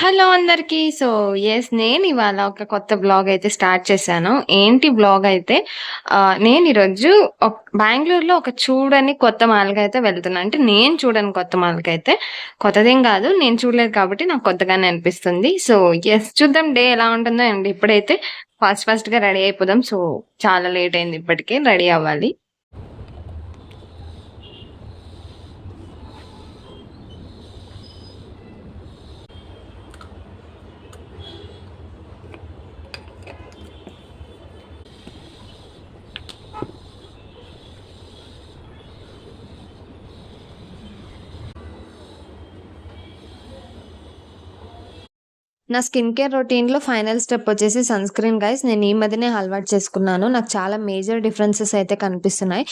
Hello అందరికి. నేను ఇవాళ ఒక కొత్త బ్లాగ్ అయితే స్టార్ట్ చేశాను. ఏంటి బ్లాగ్ అయితే నేను ఈరోజు బెంగుళూరులో ఒక చూడని కొత్త మాల్‌కి అయితే వెళ్తున్నా. అంటే నేను చూడని కొత్త మాల్‌కైతే. కొత్తదేం కాదు. నేను చూడలేదు కాబట్టి నాకు కొత్తగానే అనిపిస్తుంది. చూద్దాం డే ఎలా ఉంటుందో అండి. ఇప్పుడైతే ఫాస్ట్‌గా రెడీ అయిపోదాం. చాలా లేట్ అయింది ఇప్పటికే రెడీ అవ్వాలి. నా స్కిన్ కేర్ రొటీన్‌లో ఫైనల్ స్టెప్ వచ్చేసి సన్ స్క్రీన్ గైస్. నేను ఈ మధ్యనే అలవాటు చేసుకున్నాను. నాకు చాలా మేజర్ డిఫరెన్సెస్ అయితే కనిపిస్తున్నాయి.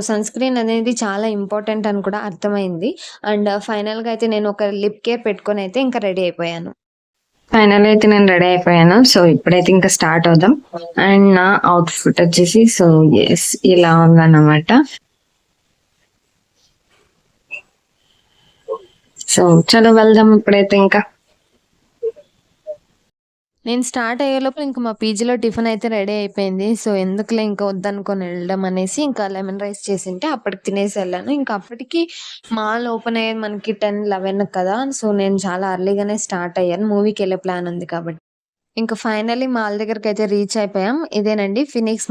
సన్ స్క్రీన్ అనేది చాలా ఇంపార్టెంట్ అని కూడా అర్థమైంది. అండ్ ఫైనల్‌గా అయితే నేను ఒక లిప్ కేర్ పెట్టుకొని అయితే ఇంకా రెడీ అయిపోయాను. ఫైనల్ అయితే నేను రెడీ అయిపోయాను. ఇప్పుడైతే ఇంకా స్టార్ట్ అవుదాం. అండ్ నా అవుట్‌ఫిట్ వచ్చేసి ఇలా ఉందన్నమాట. చలో వెళ్దాం ఇప్పుడైతే ఇంకా. నేను స్టార్ట్ అయ్యేలోపు ఇంక మా పీజీలో టిఫిన్ అయితే రెడీ అయిపోయింది. ఎందుకులే ఇంకా వద్దనుకోని వెళ్ళడం అనేసి ఇంకా లెమన్ రైస్ చేసింటే అప్పటికి తినేసి వెళ్ళాను. ఇంకా అప్పటికి మాల్ ఓపెన్ అయ్యేది మనకి 10, 11 కదా! నేను చాలా ఎర్లీగానే స్టార్ట్ అయ్యాను. మూవీకెళ్ళే ప్లాన్ ఉంది కాబట్టి. ఇంక ఫైనల్లీ మాల్ దగ్గరకైతే రీచ్ అయిపోయాం. ఇదేనండి ఫినిక్స్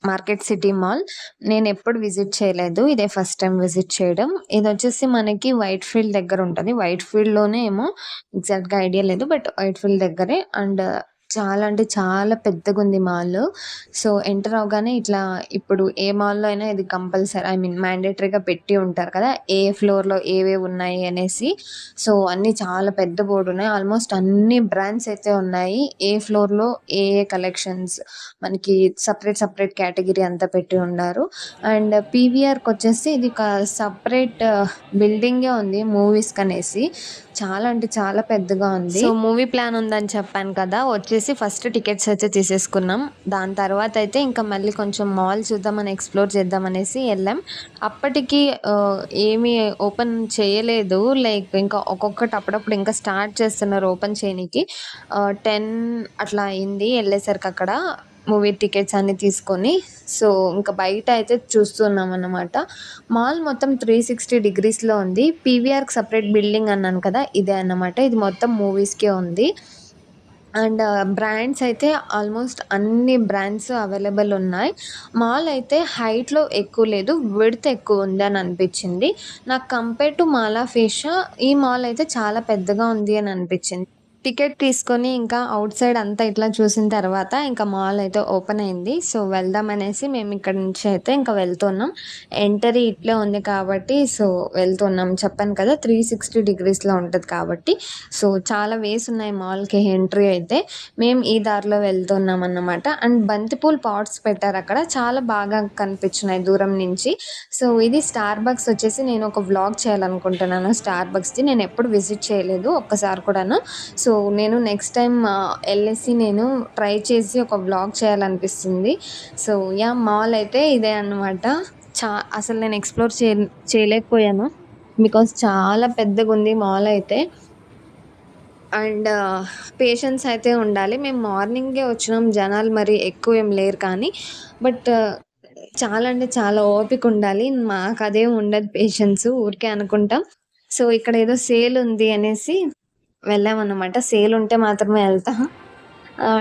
మార్కెట్ సిటీ మాల్. నేనెప్పుడు విజిట్ చేయలేదు. ఇదే ఫస్ట్ టైమ్ విజిట్ చేయడం. ఇదొచ్చేసి మనకి వైట్ ఫీల్డ్ దగ్గరుంటది. వైట్ ఫీల్డ్‌లోనే ఏమో ఎగ్జాక్ట్‌గా ఐడియా లేదు. బట్ వైట్ ఫీల్డ్ దగ్గరే. అండ్ చాలా అంటే చాలా పెద్దగుంది మాల్. ఎంటర్ అవ్వగానే ఇట్లా ఇప్పుడు ఏ మాల్‌లో అయినా ఇది కంపల్సరీ మ్యాండేటరీగా పెట్టి ఉంటారు కదా! ఏ ఫ్లోర్‌లో ఏవేవున్నాయి అనేసి. అన్నీ చాలా పెద్ద బోర్డున్నాయి. ఆల్మోస్ట్ అన్ని బ్రాండ్స్ అయితే ఉన్నాయి. ఏ ఫ్లోర్‌లో ఏ కలెక్షన్స్ మనకి సెపరేట్ కేటగిరీ అంతా పెట్టి ఉండారు. అండ్ పీవీఆర్‌కొచ్చేసి ఇది ఒక సెపరేట్ బిల్డింగే ఉంది మూవీస్‌కనేసి. చాలా అంటే చాలా పెద్దగా ఉంది. మూవీ ప్లాన్ ఉందని చెప్పాను కదా! వచ్చేసి ఫస్ట్ టికెట్స్ అయితే తీసేసుకున్నాం. దాని తర్వాత అయితే ఇంకా మళ్ళీ కొంచెం మాల్ చూద్దామని ఎక్స్‌ప్లోర్ చేద్దామనేసి ఎళ్ళాం. అప్పటికి ఏమీ ఓపెన్ చేయలేదు. లైక్ ఇంకా ఒక్కొక్కటి అప్పుడప్పుడు ఇంకా స్టార్ట్ చేస్తున్నారు ఓపెన్ చేయనీకి. 10 అట్లా అయింది ఎళ్ళేసరికక్కడ. మూవీ టికెట్స్ అన్నీ తీసుకొని. ఇంక బయట అయితే చూస్తున్నామన్నమాట. మాల్ మొత్తం 360 డిగ్రీస్‌లో ఉంది. పీవీఆర్‌కి సెపరేట్ బిల్డింగ్ అన్నాను కదా! ఇదే అన్నమాట. ఇది మొత్తం మూవీస్‌కే ఉంది. అండ్ బ్రాండ్స్ అయితే ఆల్మోస్ట్ అన్ని బ్రాండ్స్ అవైలబుల్ ఉన్నాయి. మాల్ అయితే హైట్‌లో ఎక్కువ లేదు. విడ్త్ ఎక్కువ ఉందని అనిపించింది. నాకు compare to mall of Asia ఈ మాల్ అయితే చాలా పెద్దగా ఉంది అని అనిపించింది. టికెట్ తీసుకొని ఇంకా ఔట్ సైడ్ అంతా ఇట్లా చూసిన తర్వాత ఇంకా మాల్ అయితే ఓపెన్ అయింది. వెళ్దామనేసి మేము ఇక్కడి నుంచి అయితే ఇంకా వెళ్తున్నాం. ఎంట్రీ ఇట్లే ఉంది కాబట్టి వెళ్తున్నాం. చెప్పాను కదా! 360 డిగ్రీస్‌లో ఉంటది కాబట్టి. చాలా వేస్ ఉన్నాయి మాల్‌కి ఎంట్రీ అయితే. మేము ఈ దారిలో వెళ్తున్నామన్నమాట. అండ్ బంతిపూల పాట్స్ పెట్టారక్కడ. చాలా బాగా కనిపించినాయి దూరం నుంచి. ఇది స్టార్ బక్స్ వచ్చేసి నేను ఒక వ్లాగ్ చేయాలనుకుంటున్నాను స్టార్ బక్స్‌ది. నేనెప్పుడు విజిట్ చేయలేదు ఒక్కసారి కూడాను. నేను నెక్స్ట్ టైమ్ ఎళ్ళేసి నేను ట్రై చేసి ఒక వ్లాగ్ చేయాలనిపిస్తుంది. మాల్ అయితే ఇదే అన్నమాట. అసలు నేను ఎక్స్‌ప్లోర్ చేయలేకపోయాను. బికాజ్ చాలా పెద్దగుంది మాల్ అయితే. అండ్ పేషెన్స్ అయితే ఉండాలి. మేము మార్నింగే వచ్చినాం. జనాలు మరి ఎక్కువ ఏం లేరు కానీ. బట్ చాలా అంటే చాలా ఓపిక ఉండాలి. మాకదేం ఉండదు పేషెన్స్. ఊరికే అనుకుంటాం. ఇక్కడ ఏదో సేల్ ఉంది అనేసి వెళ్ళామన్నమాట. సేల్ ఉంటే మాత్రమే ఎళ్తా.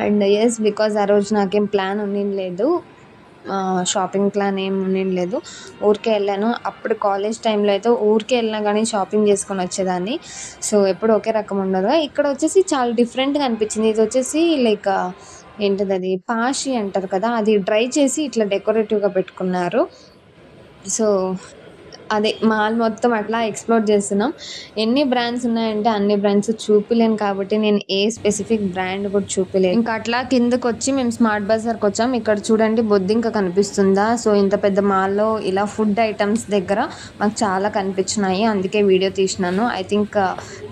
అండ్ బికాజ్ ఆ రోజు నాకేం ప్లాన్ ఉన్నింలేదు. షాపింగ్ ప్లాన్ ఏం ఉన్నింలేదు. ఊరికే ఎళ్ళాను. అప్పుడు కాలేజ్ టైమ్‌లో అయితే ఊరికే ఎళ్ళినా గానీ షాపింగ్ చేసుకొని వచ్చేదాన్ని. ఎప్పుడు ఒకే రకం ఉండదు. ఇక్కడొచ్చేసి చాలా డిఫరెంట్‌గా అనిపించింది. ఇదొచ్చేసి లైక్ ఏంటిదది పాషి అంటారు కదా! అది డ్రై చేసి ఇట్లా డెకరేటివ్‌గా పెట్టుకున్నారు. సో అదే మాల్ మొత్తం అట్లా ఎక్స్‌ప్లోర్ చేస్తున్నాం. ఎన్ని బ్రాండ్స్ ఉన్నాయంటే అన్ని బ్రాండ్స్ చూపిలేను కాబట్టి నేను ఏ స్పెసిఫిక్ బ్రాండ్ కూడా చూపిలేను. ఇంకా అట్లా కిందకొచ్చి మేము స్మార్ట్ బజార్‌కొచ్చాం. ఇక్కడ చూడండి బొద్దింక కనిపిస్తుందా? ఇంత పెద్ద మాల్‌లో ఇలా ఫుడ్ ఐటెమ్స్ దగ్గర మాకు చాలా కనిపించినాయి. అందుకే వీడియో తీసినాను. ఐ థింక్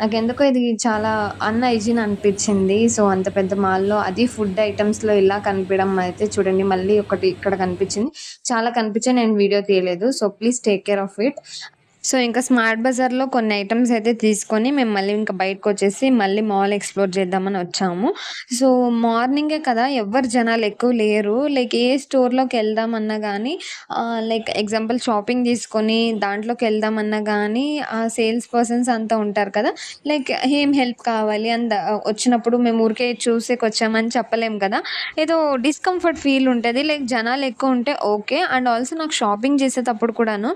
నాకెందుకో ఇది చాలా అన్‌హైజీన్ అనిపించింది. అంత పెద్ద మాల్‌లో అది ఫుడ్ ఐటెమ్స్‌లో ఇలా కనిపియడం అయితే చూడండి మళ్ళీ ఒకటి ఇక్కడ కనిపించింది. చాలా కనిపించాయి. నేను వీడియో తీయలేదు. Please take care of it. So, ఇంకా స్మార్ట్ బజార్‌లో కొన్ని ఐటెమ్స్ అయితే తీసుకొని మేము మళ్ళీ ఇంకా బయటకొచ్చేసి మళ్ళీ మాల్ ఎక్స్‌ప్లోర్ చేద్దామని వచ్చాము. సో, మార్నింగే కదా ఎవ్వరు జనాలు ఎక్కువ లేరు. లైక్ ఏ స్టోర్‌లోకెళ్దామన్నా గానీ లైక్ ఎగ్జాంపుల్ షాపింగ్ తీసుకొని దాంట్లోకెళ్దామన్నా గానీ సేల్స్ పర్సన్స్ అంతా ఉంటారు కదా! లైక్ ఏం హెల్ప్ కావాలి వచ్చినప్పుడు మేము ఊరికే చూసేకొచ్చామని చెప్పలేం కదా! ఏదో డిస్కంఫర్ట్ ఫీల్ ఉంటది. లైక్ జనాలు ఎక్కువుంటే ఓకే. అండ్ ఆల్సో నాకు షాపింగ్ చేసేటప్పుడు కూడాను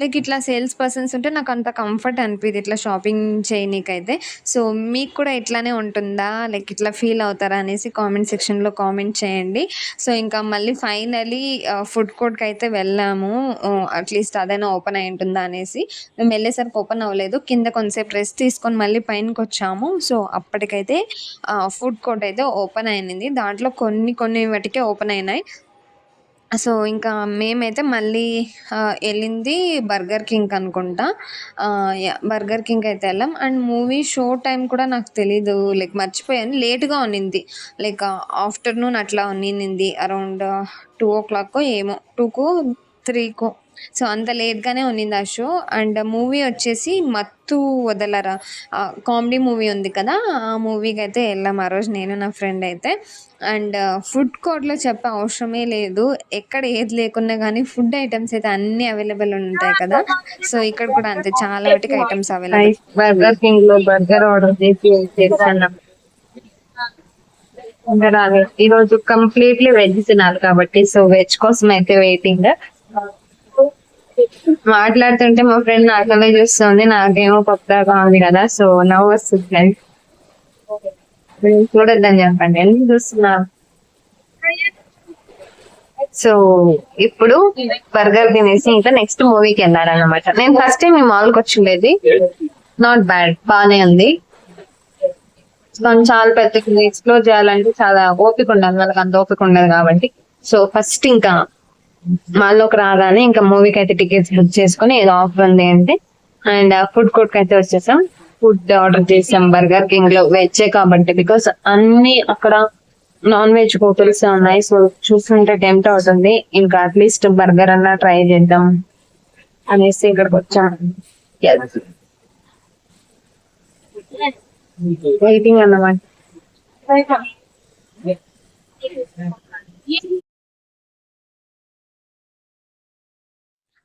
లైక్ ఇట్లా సేల్స్ పర్సన్స్ ఉంటే నాకంత కంఫర్ట్ అనిపియదు ఇట్లా షాపింగ్ చేయనీకైతే. సో, మీకు కూడా ఇట్లానే ఉంటుందా? లైక్ ఇట్లా ఫీల్ అవుతారా అనేసి కామెంట్ సెక్షన్‌లో కామెంట్ చేయండి. సో, ఇంకా మళ్ళీ ఫైనల్లీ ఫుడ్ కోర్ట్‌కైతే వెళ్ళాము. అట్‌లీస్ట్ అదైనా ఓపెన్ అయ్యుంటుందా అనేసి. మేమెళ్ళేసరికి ఓపెన్ అవ్వలేదు. కింద కొంతసేపు రెస్ట్ తీసుకొని మళ్ళీ పైనకొచ్చాము. సో, అప్పటికైతే ఫుడ్ కోర్ట్ అయితే ఓపెన్ అయింది. దాంట్లో కొన్ని కొన్ని మటికే ఓపెన్ అయినాయి. సో, ఇంకా మేమైతే మళ్ళీ ఎళ్ళింది బర్గర్ కింగ్ అనుకుంటా. యాహ్! బర్గర్ కింగ్ అయితే ఎళ్ళాం. అండ్ మూవీ షో టైమ్ కూడా నాకు తెలీదు. లైక్ మర్చిపోయాను. లేట్‌గా ఉన్నింది. లైక్ ఆఫ్టర్‌నూన్ అట్లా ఉన్నినింది. అరౌండ్ 2:00 ఏమో 2కో, 3కో సో, అంత లేట్‌గానే ఉన్నింది ఆ షో. అండ్ మూవీ వచ్చేసి 'మత్తు వదలరా' కామెడీ మూవీ ఉంది కదా! ఆ మూవీకైతే ఎళ్ళాం ఆ రోజు నేను నా ఫ్రెండ్ అయితే. అండ్ ఫుడ్ కోర్ట్‌లో చెప్పే అవసరమే లేదు. ఎక్కడ ఏది లేకున్నా గానీ ఫుడ్ ఐటెమ్స్ అయితే అన్నీ అవైలబుల్ ఉంటాయి కదా! సో, ఇక్కడ కూడా అంతే చాలా మటికి items available. Nice. Burger king లో బర్గర్ ఆర్డర్ చేశాను. ఇంకా రాలేదు. ఈ రోజు కంప్లీట్లీ వెజ్ తినాలి కాబట్టి సో వెజ్ కోసం అయితే వెయిటింగ్. మాట్లాడుతుంటే మా ఫ్రెండ్ నాకనే చూస్తుంది, నాకేమో కొత్తగా ఉంది కదా సో నవ్వు వస్తుంది. చూడొద్దని చెప్పండి, ఎందుకు చూస్తున్నారు. సో ఇప్పుడు బర్గర్ తినేసి ఇంకా నెక్స్ట్ మూవీకి వెళ్ళాలన్నమాట. నేను ఫస్ట్ టైం ఈ మాల్ కి వచ్చిండేది. నాట్ బ్యాడ్, బానే ఉంది. దాన్ని చాలా పెద్ద ఎక్స్ప్లోర్ చేయాలంటే చాలా ఓపిక ఉండాలి, మనకు అంత ఓపిక ఉండదు కాబట్టి. సో ఫస్ట్ ఇంకా మాల్లోకి రాగానే ఇంకా మూవీకి అయితే టికెట్స్ బుక్ చేసుకుని ఏదో ఆఫర్ ఉంది అంటే అండ్ ఫుడ్ కోర్ట్ కి అయితే వచ్చేసాం. ఫుడ్ ఆర్డర్ చేసాం బర్గర్ కింగ్ లో, వెజ్ కాబట్టి బికాస్ అన్ని అక్కడ నాన్ వెజ్ హోటల్స్ ఉన్నాయి. సో చూస్తుంటే టెంప్ట్ అవుతుంది, ఇంకా అట్లీస్ట్ బర్గర్ అన్నా ట్రై చేద్దాం అనేసి ఇక్కడికి వచ్చాం. వెయిటింగ్ అన్నమాట.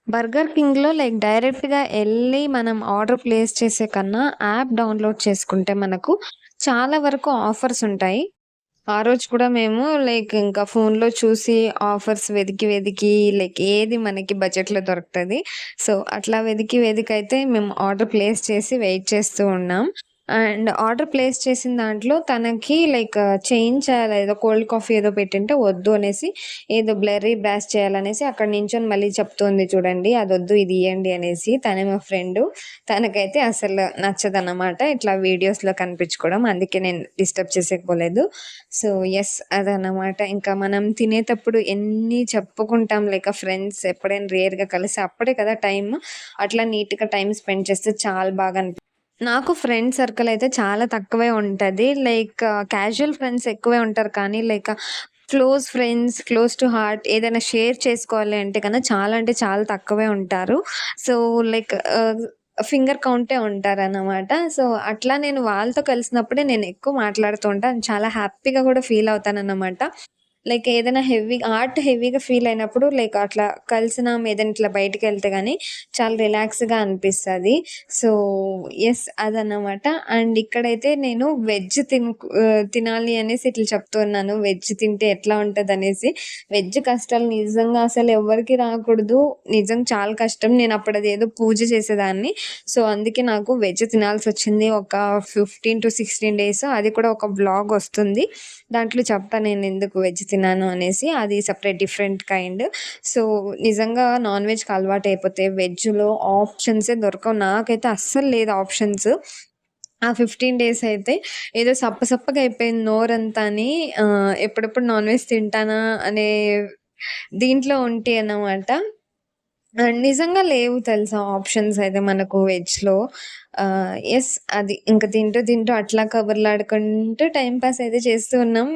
బర్గర్ కింగ్‌లో లైక్ డైరెక్ట్‌గా ఎళ్లి మనం ఆర్డర్ ప్లేస్ చేసే కన్నా యాప్ డౌన్‌లోడ్ చేసుకుంటే మనకు చాలా వరకు ఆఫర్స్ ఉంటాయి. ఆ రోజు కూడా మేము లైక్ ఇంకా ఫోన్‌లో చూసి ఆఫర్స్ వెతికి, వెతికి లైక్ ఏది మనకి బడ్జెట్‌లో దొరుకుతది. సో, అట్లా వెతికి, వెతికైతే మేము ఆర్డర్ ప్లేస్ చేసి వెయిట్ చేస్తూ ఉన్నాం. అండ్ ఆర్డర్ ప్లేస్ చేసిన దాంట్లో తనకి లైక్ చేంజ్ చేయాలి. ఏదో కోల్డ్ కాఫీ ఏదో పెట్టింటే వద్దు అనేసి ఏదో బ్లర్రీ బ్రాస్ చేయాలనేసి అక్కడ నించొని మళ్ళీ చెప్తుంది చూడండి. అదొద్దు ఇది ఇయ్యండి అనేసి. తనే మా ఫ్రెండు. తనకైతే అసలు నచ్చదనమాట ఇట్లా వీడియోస్‌లో కనిపించుకోవడం. అందుకే నేను డిస్టర్బ్ చేసేకపోలేదు. సో, యెస్ అదనమాట. ఇంకా మనం తినేతప్పుడు ఎన్ని చెప్పుకుంటాం లైక్ ఫ్రెండ్స్ ఎప్పుడైనా రేర్‌గా కలిసి అప్పుడే కదా టైమ్. అట్లా నీట్‌గా టైమ్ స్పెండ్ చేస్తే చాలా బాగా నాకు ఫ్రెండ్ సర్కిల్ అయితే చాలా తక్కువే ఉంటది. లైక్ క్యాజువల్ ఫ్రెండ్స్ ఎక్కువే ఉంటారు. కానీ like close friends, close to heart ఏదైనా షేర్ చేసుకోవాలి అంటే చాలా తక్కువే ఉంటారు. సో, లైక్ ఫింగర్ కౌంటే ఉంటారనమాట. సో, అట్లా నేను వాళ్ళతో కలిసినప్పుడే నేను ఎక్కువ మాట్లాడుతూ ఉంటాను. చాలా హ్యాపీగా కూడా ఫీల్ అవుతానన్నమాట. లైక్ ఏదైనా హార్ట్ హెవీగా ఫీల్ అయినప్పుడు లైక్ అట్లా కలిసినాం ఏదైనా ఇట్లా బయటికెళ్తే గాని చాలా రిలాక్స్‌గా అనిపిస్తది. సో, యెస్ అదన్నమాట. అండ్ ఇక్కడైతే నేను తినాలి అనేసి ఇట్లా చెప్తున్నాను. వెజ్ తింటే ఎట్లా ఉంటదనేసి. వెజ్ కష్టాలు నిజంగా అసలు ఎవ్వరికీ రాకూడదు. నిజంగా చాలా కష్టం. నేనప్పుడు అదేదో పూజ చేసేదాన్ని. సో, అందుకే నాకు వెజ్ తినాల్సొచ్చింది. ఒక 15-16 డేస్. అది కూడా ఒక వ్లాగ్ వస్తుంది. దాంట్లో చెప్తా నేనెందుకు వెజ్ తిన్నాను అనేసి. అది సెపరేట్ డిఫరెంట్ కైండ్. సో, నిజంగా నాన్ వెజ్‌కి అలవాటయిపోతే వెజ్‌లో ఆప్షన్సే దొరకవు. నాకైతే అస్సలు లేదు ఆప్షన్స్. ఆ 15 డేస్ అయితే ఏదో సప్పసప్పగా అయిపోయింది నోరంతాని. ఎప్పుడెప్పుడు నాన్ వెజ్ తింటానా అనే దీంట్లో ఉంటి అన్నమాట. నిజంగా లేవు తెలుసా ఆప్షన్స్ అయితే మనకు వెజ్‌లో. యెస్ అది ఇంక తింటూ, తింటూ అట్లా కబుర్లాడుకుంటూ టైమ్ పాస్ అయితే చేస్తూ ఉన్నాం.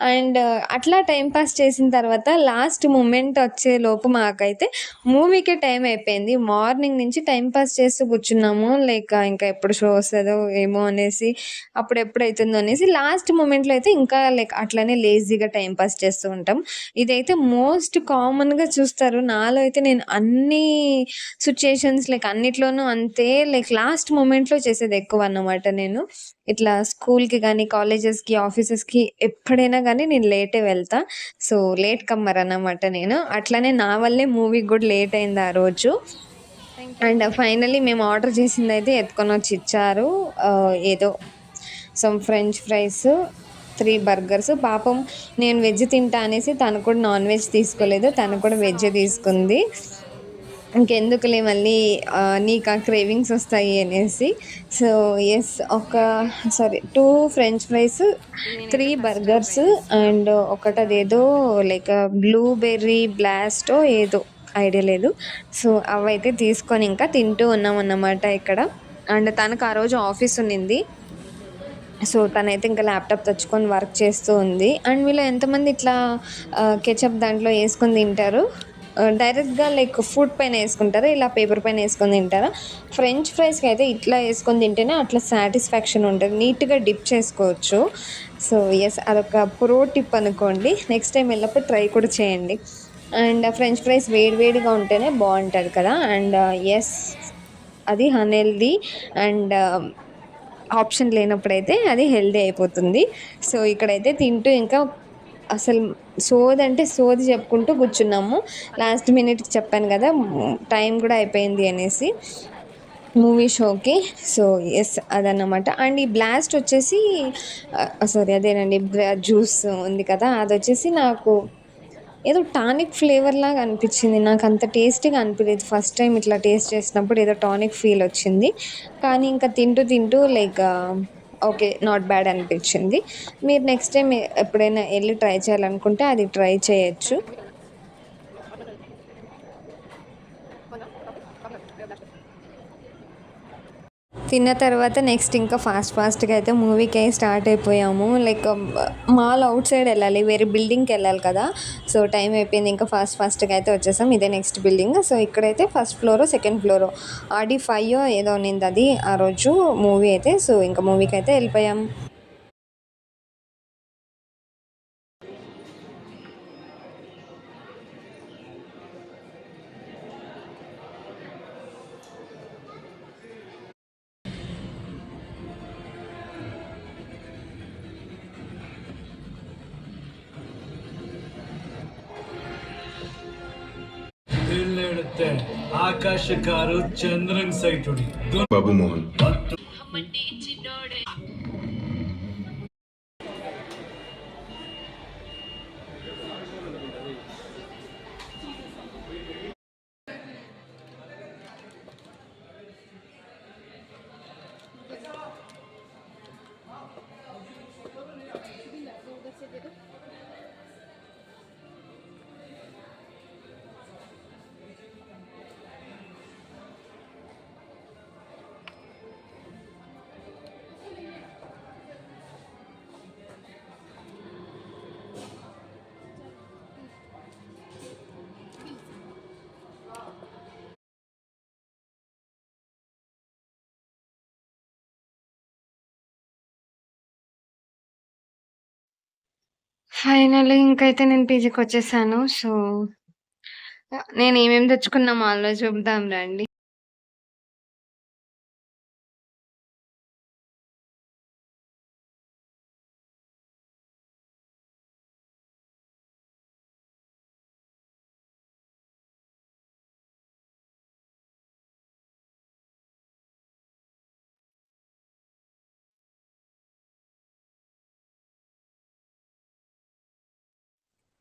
అండ్ అట్లా టైం పాస్ చేసిన తర్వాత లాస్ట్ మూమెంట్ వచ్చేలోపు మాకైతే మూవీకే టైం అయిపోయింది. మార్నింగ్ నుంచి టైం పాస్ చేస్తూ కూర్చున్నాము. లైక్ ఇంకా ఎప్పుడు షో వస్తదో ఏమో అనేసి, అప్పుడెప్పుడైతుందో అనేసి లాస్ట్ మూమెంట్‌లో అయితే ఇంకా లైక్ అట్లనే లేజీగా టైం పాస్ చేస్తూ ఉంటాం. ఇదైతే మోస్ట్ కామన్‌గా చూస్తారు. నాలో అయితే నేను అన్ని సిట్యుయేషన్స్ లైక్ అన్నిట్లోనూ అంతే లైక్ లాస్ట్ మూమెంట్‌లో చేసేది ఎక్కువన్నమాట నేను. ఇట్లా స్కూల్‌కి గానీ, కాలేజెస్‌కి, ఆఫీసెస్‌కి ఎప్పుడైనా గానీ నేను లేటే వెళ్తా. సో, లేట్ కమ్మర్ అన్నమాట నేను. అట్లనే నా వల్లే మూవీకి గూడా లేట్ అయింది ఆ రోజు. అండ్ ఫైనల్లీ మేము ఆర్డర్ చేసిందయితే ఎత్తుకొనొచ్చి ఇచ్చారు. ఏదో సమ్ ఫ్రెంచ్ ఫ్రైస్, 3 బర్గర్స్. పాపం నేను వెజ్ తింటా అనేసి తను కూడా నాన్ వెజ్ తీసుకోలేదు. తను కూడా వెజ్జే తీసుకుంది. ఇంకెందుకులే మళ్ళీ నీకా క్రేవింగ్స్ వస్తాయి అనేసి. So, yes sorry 2 French fries, 3 burgers and ఒకటదేదో లైక్ బ్లూబెర్రీ బ్లాస్టో ఏదో ఐడియా లేదు. సో, అవైతే తీసుకొని ఇంకా తింటూ ఉన్నామన్నమాట ఇక్కడ. అండ్ తనకు ఆ రోజు ఆఫీస్ ఉన్నింది. సో, తనైతే ఇంకా ల్యాప్‌టాప్ తెచ్చుకొని వర్క్ చేస్తూ ఉంది. అండ్ మీలో ఎంతమంది ఇట్లా కెచప్ దాంట్లో యేసుకొని తింటారు? డైరెక్ట్‌గా లైక్ ఫుడ్ పైన యేసుకుంటారా? ఇలా పేపర్ పైన యేసుకొని తింటారా? ఫ్రెంచ్ ఫ్రైస్‌కి అయితే ఇట్లా యేసుకొని తింటేనే అట్లా సాటిస్ఫాక్షన్ ఉంటది. నీట్‌గా డిప్ చేసుకోవచ్చు. సో, యెస్ అదొక ప్రో టిప్ అనుకోండి. నెక్స్ట్ టైమ్ వెళ్ళినప్పుడు ట్రై కూడా చేయండి. అండ్ ఫ్రెంచ్ ఫ్రైస్ వేడి వేడిగా ఉంటేనే బావుంటది కదా! అండ్ యెస్ అది అన్‌హెల్తీ అండ్ ఆప్షన్ లేనప్పుడైతే అది హెల్తీ అయిపోతుంది. సో, ఇక్కడైతే తింటూ ఇంకా అసలు సోదంటే సోది చెప్పుకుంటూ కూర్చున్నాము. లాస్ట్ మినిట్‌కి చెప్పాను గదా! టైం గూడా అయిపోయింది అనేసి మూవీ షోకి. సో, యెస్ అదన్నమాట. అండ్ ఈ బ్లాస్ట్ వచ్చేసి సారీ అదేనండి జ్యూస్ ఉంది కదా! అదొచ్చేసి నాకు ఏదో టానిక్ ఫ్లేవర్‌లాగా అనిపిచ్చింది. నాకంత టేస్టీగా అనిపియలేదు. ఫస్ట్ టైమ్ ఇట్లా టేస్ట్ చేసినప్పుడు ఏదో టానిక్ ఫీల్ వచ్చింది. కానీ ఇంకా తింటూ తింటూ లైక్ ఓకే. నాట్ బ్యాడ్ అనిపిచ్చింది. మీరు నెక్స్ట్ టైమ్ ఎప్పుడైనా ఎళ్లి ట్రై చేయాలనుకుంటే అది ట్రై చేయొచ్చు. తిన్న తర్వాత నెక్స్ట్ ఇంకా ఫాస్ట్‌గా అయితే మూవీకి స్టార్ట్ అయిపోయాము. లైక్ మాల్ ఔట్ సైడ్ ఎళ్ళాలి. వేరే బిల్డింగ్‌కెళ్ళాలి కదా! సో, టైం అయిపోయింది. ఇంకా ఫాస్ట్‌గా అయితే వచ్చేసాం. ఇదే నెక్స్ట్ బిల్డింగ్. సో, ఇక్కడైతే ఫస్ట్ ఫ్లోరో, సెకండ్ ఫ్లోరో ఆడి 5 ఏదో ఉన్నిందది ఆ రోజు మూవీ అయితే. సో, ఇంకా మూవీకైతే ఎళ్ళిపోయాం. ಎಲ್ಲೆಡುತ್ತೆ ಆಕಾಶ ಕಾರು ಚಂದ್ರನ್ ಸೈಟ್ ಹೊಡಿ ಬಾಬು ಮೋಹನ್ ఫైనల్లీ ఇంకైతే నేను పీజీకొచ్చేసాను. సో, నేనేమేమి తెచ్చుకున్నా మాల్‌లో చూద్దాం రండి.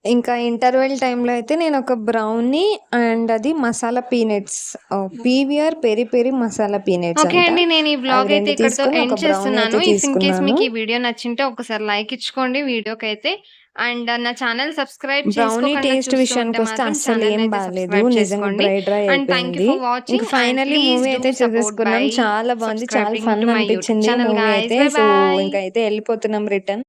ఇంకా ఇంటర్వెల్ టైమ్‌లో అయితే నేనొక బ్రౌనీ అండ్ అది masala peanuts PVR peri peri masala peanuts okay అంట. అండి. నేను ఈ అవి వ్లాగ్ అయితే 2 ఇక్కడితో తీసుకొని ఎండ్ ఒక బ్రౌనీ చేస్తున్నాను. అయితే ఇఫ్ ఇన్ కేస్ తీసుకున్నాను. మీకు ఈ వీడియో నచ్చింటే ఒకసారి లైక్ ఇచ్చుకోండి వీడియోకైతే. అండ్ నా ఛానెల్ సబ్స్క్రైబ్ బ్రౌనీ చేసుకోకుండా టేస్ట్ చూస్తూ ఉంటే విషయానికొస్తే మాత్రం అస్సలేం ఛానెల్‌ని అయితే బాలేదు. సబ్స్క్రైబ్ నిజంగా చేసుకోండి. Dry dry and thank you అయిపోయింది. ఫర్ ఇంక watching and finally please movie do అయితే సపోర్ట్ చూసేసుకున్నాం. బై చాలా బావుంది. చాలా subscribing fun to my YouTube అనిపించింది ఛానల్ మూవీ గైస్. అయితే. By so, by. ఇంకైతే ఎళ్ళిపోతున్నాం రిటర్న్.